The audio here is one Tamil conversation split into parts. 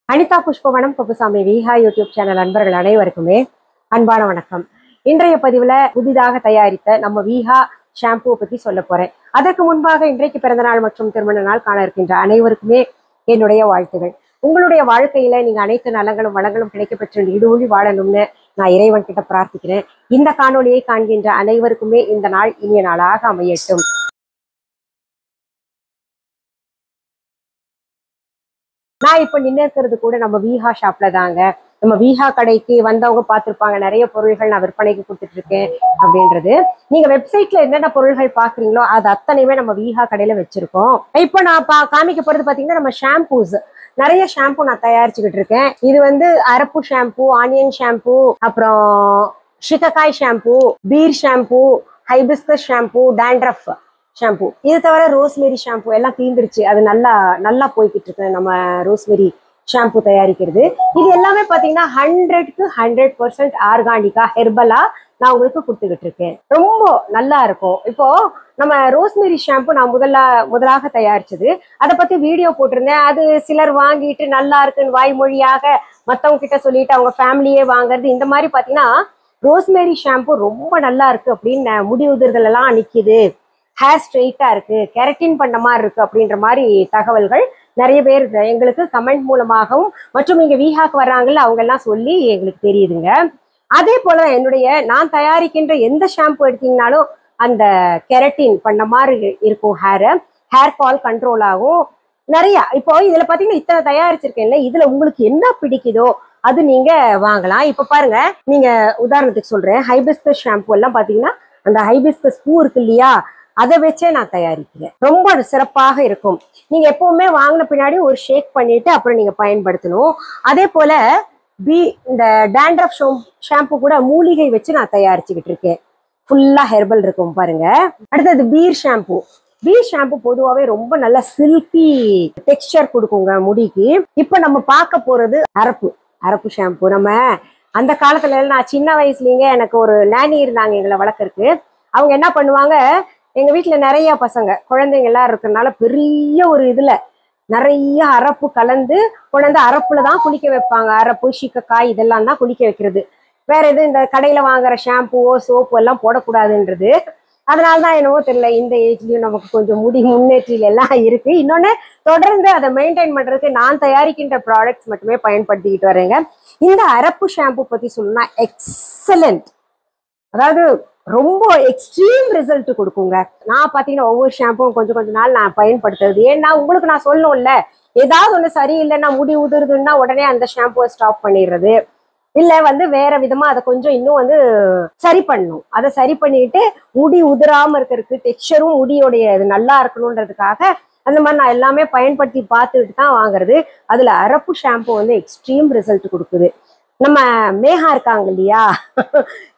அனிதா புஷ்பவனம் குப்புசாமி விஹா யூடியூப் சேனல் அன்பர்கள் அனைவருக்குமே அன்பான வணக்கம். இன்றைய பதிவுல புதிதாக தயாரித்த நம்ம விஹா ஷாம்பூ பத்தி சொல்ல போறேன். அதற்கு முன்பாக இன்றைக்கு பிறந்தநாள் மற்றும் திருமண நாள் காண இருக்கின்ற அனைவருக்குமே என்னுடைய வாழ்த்துகள். உங்களுடைய வாழ்க்கையில நீங்க அனைத்து நலங்களும் வளங்களும் கிடைக்க பெற்று இடுவழி வாழணும்னு நான் இறைவன் கிட்ட பிரார்த்திக்கிறேன். இந்த காணொலியை காண்கின்ற அனைவருக்குமே இந்த நாள் இனிய நாளாக அமையட்டும். நான் இப்ப நின்று இருக்கிறது கூட நம்ம விஹா ஷாப்ல தாங்க. நம்ம விஹா கடைக்கு வந்தவங்க பார்த்திருப்பாங்க, நிறைய பொருள்கள் நான் விற்பனைக்கு கொடுத்துட்டு இருக்கேன் அப்படின்றது. நீங்க வெப்சைட்ல என்னென்ன பொருள்கள் பாக்குறீங்களோ அது அத்தனையுமே நம்ம விஹா கடையில வச்சிருக்கோம். இப்ப நான் காமிக்க போறது பாத்தீங்கன்னா நம்ம ஷாம்பூஸ், நிறைய ஷாம்பு நான் தயாரிச்சுக்கிட்டு இருக்கேன். இது வந்து அரப்பு ஷாம்பு, ஆனியன் ஷாம்பு, அப்புறம் shikakai shampoo, beer shampoo, hibiscus shampoo, dandruff shampoo. இது தவிர ரோஸ்மெரி ஷாம்பு எல்லாம் தீர்ந்துருச்சு. அது நல்லா போய்கிட்டு இருக்கு நம்ம ரோஸ்மெரி ஷாம்பு தயாரிக்கிறது. இது எல்லாமே பாத்தீங்கன்னா 100க்கு 100% ஆர்கானிக்கா ஹெர்பலா நான் உங்களுக்கு கொடுத்துக்கிட்டு இருக்கேன். ரொம்ப நல்லா இருக்கும். இப்போ நம்ம ரோஸ்மெரி ஷாம்பு நான் முதலாக தயாரிச்சது, அதை பத்தி வீடியோ போட்டிருந்தேன். அது சிலர் வாங்கிட்டு நல்லா இருக்குன்னு வாய்மொழியாக மத்தவங்க கிட்ட சொல்லிட்டு அவங்க ஃபேமிலியே வாங்குறது. இந்த மாதிரி பாத்தீங்கன்னா ரோஸ்மெரி ஷாம்பு ரொம்ப நல்லா இருக்கு அப்படின்னு முடி உதிர்தல் எல்லாம் நிக்குது, ஹேர் ஸ்ட்ரெயிட்டா இருக்கு, கெரட்டின் பண்ண மாதிரி இருக்கு அப்படின்ற மாதிரி தகவல்கள் நிறைய பேர் எங்களுக்கு கமெண்ட் மூலமாகவும் மற்றும் இங்க விஹாக்கு வர்றாங்கல்ல அவங்க எல்லாம் சொல்லி எங்களுக்கு தெரியுதுங்க. அதே போல நான் தயாரிக்கின்ற எந்த ஷாம்பு எடுத்தீங்கன்னாலும் அந்த கெரட்டின் பண்ண மாதிரி இருக்கும். ஹேர் ஃபால் கண்ட்ரோல் ஆகும் நிறைய. இப்போ இதுல பாத்தீங்கன்னா இத்தனை தயாரிச்சிருக்கேன்ல, இதுல உங்களுக்கு என்ன பிடிக்குதோ அது நீங்க வாங்கலாம். இப்ப பாருங்க, நீங்க உதாரணத்துக்கு சொல்றேன், ஹைபிஸ்கஸ் ஷாம்பு எல்லாம் பாத்தீங்கன்னா அந்த ஹைபிஸ்கஸ் பூ இருக்கு இல்லையா, அதை வச்சே நான் தயாரிக்கிறேன். ரொம்ப சிறப்பாக இருக்கும். நீங்க எப்பவுமே வாங்கின பின்னாடி ஒரு ஷேக் பண்ணிட்டு அப்புறம் நீங்க பயன்படுத்தணும். அதே போல இந்த டாண்ட்ரஃப் ஷாம்பு கூட மூலிகை வச்சு நான் தயாரிச்சுக்கிட்டு இருக்கேன். ஃபுல்லா ஹெர்பல் இருக்கும் பாருங்க. அடுத்தது பீர் ஷாம்பு. பீர் ஷாம்பு பொதுவாகவே ரொம்ப நல்ல சில்கி டெக்ஸ்சர் கொடுக்குங்க முடிக்கு. இப்ப நம்ம பார்க்க போறது அரப்பு ஷாம்பு. நம்ம அந்த காலத்துல நான் சின்ன வயசுலங்க எனக்கு ஒரு நானி இருந்தாங்க எங்களை வளர்க்கறதுக்கு. அவங்க என்ன பண்ணுவாங்க, எங்க வீட்டுல நிறைய பசங்க குழந்தைங்க எல்லாம் இருக்கிறதுனால பெரிய ஒரு இதுல நிறைய அரப்பு கலந்து கொண்டு அரப்புலதான் குளிக்க வைப்பாங்க. அரப்பு, ஷிகக்காய் இதெல்லாம் தான் குளிக்க வைக்கிறது. வேற எதுவும் இந்த கடையில வாங்குற ஷாம்புவோ சோப்பு எல்லாம் போடக்கூடாதுன்றது. அதனாலதான் என்னவோ தெரியல, இந்த ஏஜ்லயும் நமக்கு கொஞ்சம் முடி முன்னேற்றில எல்லாம் இருக்கு. இன்னொன்னு தொடர்ந்து அதை மெயின்டைன் பண்றதுக்கு நான் தயாரிக்கின்ற ப்ராடக்ட்ஸ் மட்டுமே பயன்படுத்திக்கிட்டு வரேங்க. இந்த அரப்பு ஷாம்பு பத்தி சொல்லணும்னா எக்ஸலண்ட், அதாவது ரொம்ப எக்ஸ்ட்ரீம் ரிசல்ட் கொடுக்குங்க. நான் பாத்தீங்கன்னா ஒவ்வொரு ஷாம்பும் கொஞ்சம் நாள் நான் பயன்படுத்துறது. ஏன்னா உங்களுக்கு நான் சொல்லணும்ல, ஏதாவது ஒண்ணு சரியில்லைன்னா முடி உதிருதுன்னா உடனே அந்த ஷாம்புவை ஸ்டாப் பண்ணிடுறது, இல்ல வேற விதமா அதை கொஞ்சம் இன்னும் சரி பண்ணணும். அதை சரி பண்ணிட்டு முடி உதிராம இருக்கிறதுக்கு, டெக்ஸ்சரும் முடியோடைய இது நல்லா இருக்கணும்ன்றதுக்காக அந்த மாதிரி நான் எல்லாமே பயன்படுத்தி பார்த்துக்கிட்டு தான் வாங்குறது. அதுல அரப்பு ஷாம்பு எக்ஸ்ட்ரீம் ரிசல்ட் கொடுக்குது. நம்ம மேகா இருக்காங்க இல்லையா,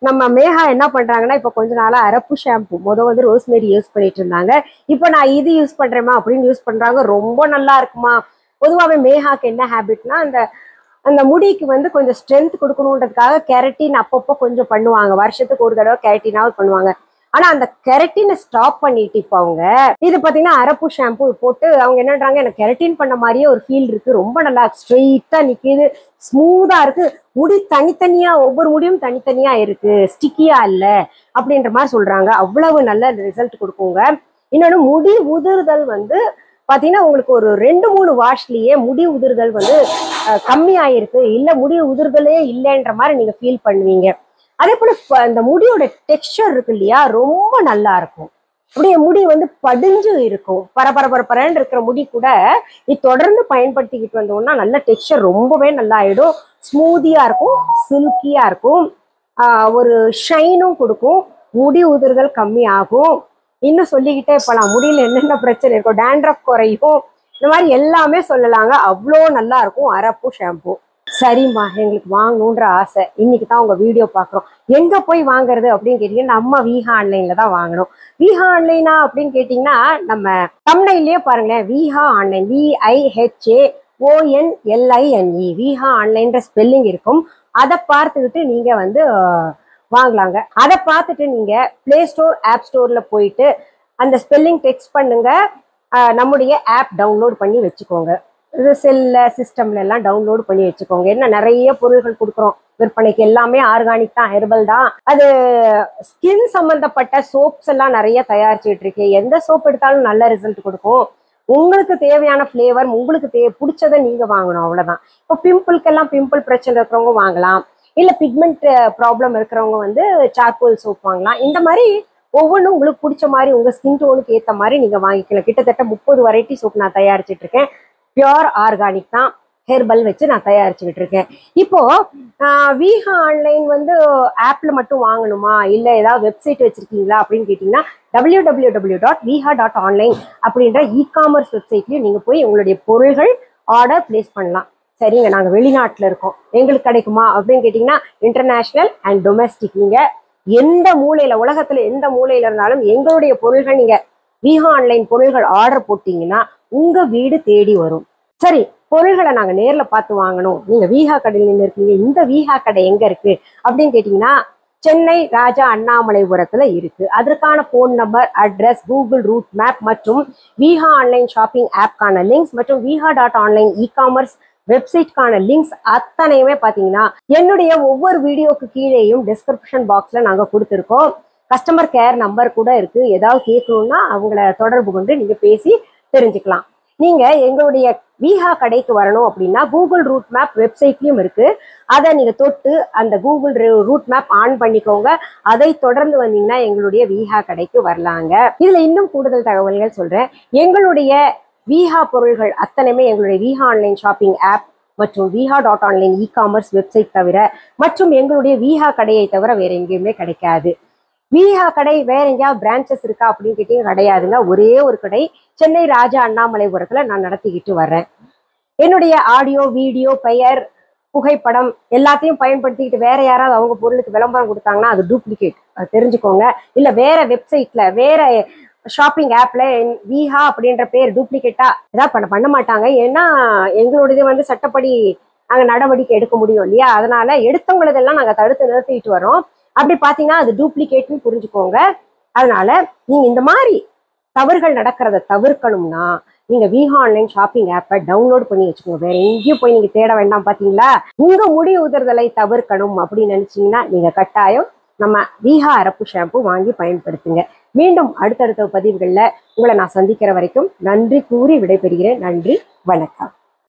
நம்ம மேகா என்ன பண்றாங்கன்னா இப்ப கொஞ்ச நாளா அரப்பு ஷாம்பு ரோஸ்மெரி யூஸ் பண்ணிட்டு இருந்தாங்க. இப்ப நான் இது யூஸ் பண்றேமா அப்படின்னு யூஸ் பண்றாங்க. ரொம்ப நல்லா இருக்குமா. பொதுவாகவே மேகாக்கு என்ன ஹேபிட்னா அந்த முடிக்கு கொஞ்சம் ஸ்ட்ரென்த் கொடுக்கணுன்றதுக்காக கெரட்டின் அப்பப்போ கொஞ்சம் பண்ணுவாங்க. வருஷத்துக்கு ஒரு தடவை கெரட்டினாவது பண்ணுவாங்க. ஆனா அந்த கெரட்டினை ஸ்டாப் பண்ணிட்டு இப்ப அவங்க இது பாத்தீங்கன்னா அரப்பு ஷாம்பு போட்டு அவங்க என்னன்றாங்க, எனக்கு கெரட்டின் பண்ண மாதிரியே ஒரு ஃபீல் இருக்கு, ரொம்ப நல்லா ஸ்ட்ரெயிட்டா நிக்குது, ஸ்மூதா இருக்கு, முடி தனித்தனியா ஒவ்வொரு முடியும் தனித்தனியா இருக்கு, ஸ்டிக்கியா இல்ல அப்படின்ற மாதிரி சொல்றாங்க. அவ்வளவு நல்ல ரிசல்ட் கொடுக்குங்க. இன்னொன்னு முடி உதிர்தல் பாத்தீங்கன்னா உங்களுக்கு ஒரு 2-3 வாஷ்லயே முடி உதிர்தல் கம்மியாயிருக்கு, இல்ல முடி உதிர்தலே இல்லைன்ற மாதிரி நீங்க ஃபீல் பண்ணுவீங்க. அதே போல அந்த முடியோட டெக்ஸ்சர் இருக்கு இல்லையா, ரொம்ப நல்லா இருக்கும். அப்படியே முடி படிஞ்சு இருக்கும். பரபரன்னு இருக்கிற முடி கூட இது தொடர்ந்து பயன்படுத்திக்கிட்டு வந்தோம்னா நல்ல டெக்ஸ்சர் ரொம்பவே நல்லா ஆயிடும். ஸ்மூதியா இருக்கும், சில்கியா இருக்கும், ஒரு ஷைனும் கொடுக்கும், முடி உதிர்தல் கம்மி ஆகும். இன்னும் சொல்லிக்கிட்டே போலாம், முடியல என்னென்ன பிரச்சனை இருக்கும், டாண்ட்ரஃப் குறையும், இந்த மாதிரி எல்லாமே சொல்லலாங்க. அவ்வளோ நல்லா இருக்கும் அரப்பு ஷாம்பு. சரிம்மா, எங்களுக்கு வாங்கணுன்ற ஆசை, இன்னைக்கு தான் உங்க வீடியோ பாக்குறோம், எங்க போய் வாங்குறது அப்படின்னு கேட்டீங்கன்னா நம்ம விஹா ஆன்லைன்ல தான் வாங்கணும். விஹா ஆன்லைனா அப்படின்னு கேட்டீங்கன்னா நம்ம தம்ப்நெயிலே பாருங்களேன், விஹா ஆன்லைன், VIHAONLINE, விஹா ஆன்லைன்ற ஸ்பெல்லிங் இருக்கும். அதை பார்த்துக்கிட்டு நீங்க வாங்கலாங்க. அதை பார்த்துட்டு நீங்க பிளே ஸ்டோர், ஆப் ஸ்டோர்ல போயிட்டு அந்த ஸ்பெல்லிங் டெக்ஸ்ட் பண்ணுங்க, நம்முடைய ஆப் டவுன்லோட் பண்ணி வச்சுக்கோங்க. செல்ல சிஸ்டம்ல எல்லாம் டவுன்லோட் பண்ணி வச்சுக்கோங்க. என்ன நிறைய பொருள்கள் கொடுக்குறோம் விற்பனைக்கு, எல்லாமே ஆர்கானிக் தான், ஹெர்பல் தான். அது ஸ்கின் சம்பந்தப்பட்ட சோப்ஸ் எல்லாம் நிறைய தயாரிச்சுட்டு இருக்கேன். எந்த சோப் எடுத்தாலும் நல்ல ரிசல்ட் கொடுக்கும். உங்களுக்கு தேவையான ஃப்ளேவர், உங்களுக்கு பிடிச்சதை நீங்க வாங்கணும், அவ்வளவுதான். இப்போ பிம்பிள்க்கெல்லாம் பிம்பிள் பிரச்சனை இருக்கிறவங்க வாங்கலாம், இல்ல பிக்மெண்ட் ப்ராப்ளம் இருக்கிறவங்க வந்து சார்கோல் சோப் வாங்கலாம். இந்த மாதிரி ஒவ்வொன்றும் உங்களுக்கு பிடிச்ச மாதிரி உங்க ஸ்கின் டோனுக்கு ஏற்ற மாதிரி நீங்க வாங்கிக்கலாம். கிட்டத்தட்ட 30 வெரைட்டி சோப் நான் தயாரிச்சுட்டு இருக்கேன். பியோர் ஆர்கானிக் தான், ஹெர்பல் வச்சு நான் தயாரிச்சுக்கிட்டு இருக்கேன். இப்போ விஹா ஆன்லைன் வந்து ஆப்ல மட்டும் வாங்கணுமா, இல்ல ஏதாவது வெப்சைட் வச்சிருக்கீங்களா அப்படின்னு கேட்டீங்கன்னா www.viha.online அப்படின்ற இ-காமர்ஸ் வெப்சைட்லயும் நீங்க போய் உங்களுடைய பொருள்கள் ஆர்டர் பிளேஸ் பண்ணலாம். சரிங்க, நாங்க வெளிநாட்டுல இருக்கோம், எங்களுக்கு கிடைக்குமா அப்படின்னு கேட்டீங்கன்னா இன்டர்நேஷனல் அண்ட் டொமெஸ்டிக். நீங்க எந்த மூலையில, உலகத்துல எந்த மூலையில இருந்தாலும் எங்களுடைய பொருள்கள், நீங்க விஹா ஆன்லைன் பொருள்கள் ஆர்டர் போட்டீங்கன்னா உங்க வீடு தேடி வரும். சரி, பொருள்களை நாங்க நேர்ல பார்த்து வாங்கணும், நீங்க விஹா கடையில் நின்று இருக்கீங்க, இந்த விஹா கடை எங்க இருக்கு அப்படின்னு கேட்டீங்கன்னா சென்னை ராஜா அண்ணாமலைபுரத்துல இருக்கு. அதற்கான phone number, address, Google root map மற்றும் விஹா ஆன்லைன் ஷாப்பிங் ஆப்கான லிங்க்ஸ் மற்றும் viha.online இ-காமர்ஸ் வெப்சைட்கான லிங்க்ஸ் அத்தனையுமே பாத்தீங்கன்னா என்னுடைய ஒவ்வொரு வீடியோக்கு கீழேயும் டிஸ்கிரிப்ஷன் பாக்ஸ்ல நாங்க கொடுத்துருக்கோம். கஸ்டமர் கேர் நம்பர் கூட இருக்கு. ஏதாவது கேட்கணும்னா அவங்கள தொடர்பு கொண்டு நீங்க பேசி தெரிஞ்சுக்கலாம். நீங்க எங்களுடைய விஹா கடைக்கு வரணும் அப்படின்னா கூகுள் ரூட் மேப் வெப்சைட்லயும் இருக்கு. அதை நீங்க தொட்டு அந்த கூகுள் ரூட் மேப் ஆன் பண்ணிக்கோங்க. அதை தொடர்ந்து வந்தீங்கன்னா எங்களுடைய விஹா கடைக்கு வரலாங்க. இதுல இன்னும் கூடுதல் தகவல்கள் சொல்றேன். எங்களுடைய விஹா பொருள்கள் அத்தனையுமே எங்களுடைய விஹா ஆன்லைன் ஷாப்பிங் ஆப் மற்றும் viha.online இ-காமர்ஸ் வெப்சைட் தவிர மற்றும் எங்களுடைய விஹா கடையை தவிர வேற எங்கேயுமே கிடைக்காது. விஹா கடை வேற எங்கேயாவது பிரான்ச்சஸ் இருக்கா அப்படின்னு கேட்டீங்க, கிடையாதுங்க. ஒரே ஒரு கடை சென்னை ராஜா அண்ணாமலைபுரத்துல நான் நடத்திக்கிட்டு வர்றேன். என்னுடைய ஆடியோ, வீடியோ, பெயர், புகைப்படம் எல்லாத்தையும் பயன்படுத்திக்கிட்டு வேற யாராவது அவங்க பொருளுக்கு விளம்பரம் கொடுத்தாங்கன்னா அது டூப்ளிகேட், அது தெரிஞ்சுக்கோங்க. இல்ல வேற வெப்சைட்ல, வேற ஷாப்பிங் ஆப்ல விஹா அப்படின்ற பேர் டூப்ளிகேட்டா ஏதாவது பண்ண மாட்டாங்க. ஏன்னா எங்களுடைய வந்து சட்டப்படி நாங்க நடவடிக்கை எடுக்க முடியும் இல்லையா, அதனால எடுத்தவங்களதெல்லாம் நாங்க தடுத்து நிறுத்திட்டு வரோம். அப்படி பாத்தீங்கன்னா அது டூப்ளிகேட்னு புரிஞ்சுக்கோங்க. அதனால நீங்க இந்த மாதிரி தவறுகள் நடக்கிறத தவிர்க்கணும்னா நீங்க விஹா ஆன்லைன் ஷாப்பிங் ஆப்பை டவுன்லோட் பண்ணி வச்சுக்கோங்க. வேற எங்கேயும் போய் நீங்க தேட வேண்டாம். பாத்தீங்களா, உங்க முடி உதிர்தலை தவிர்க்கணும் அப்படின்னு நினைச்சீங்கன்னா நீங்க கட்டாயம் நம்ம விஹா அரப்பு ஷாம்பு வாங்கி பயன்படுத்துங்க. மீண்டும் அடுத்தடுத்த பதிவுகள்ல உங்களை நான் சந்திக்கிற வரைக்கும் நன்றி கூறி விடைபெறுகிறேன். நன்றி, வணக்கம்.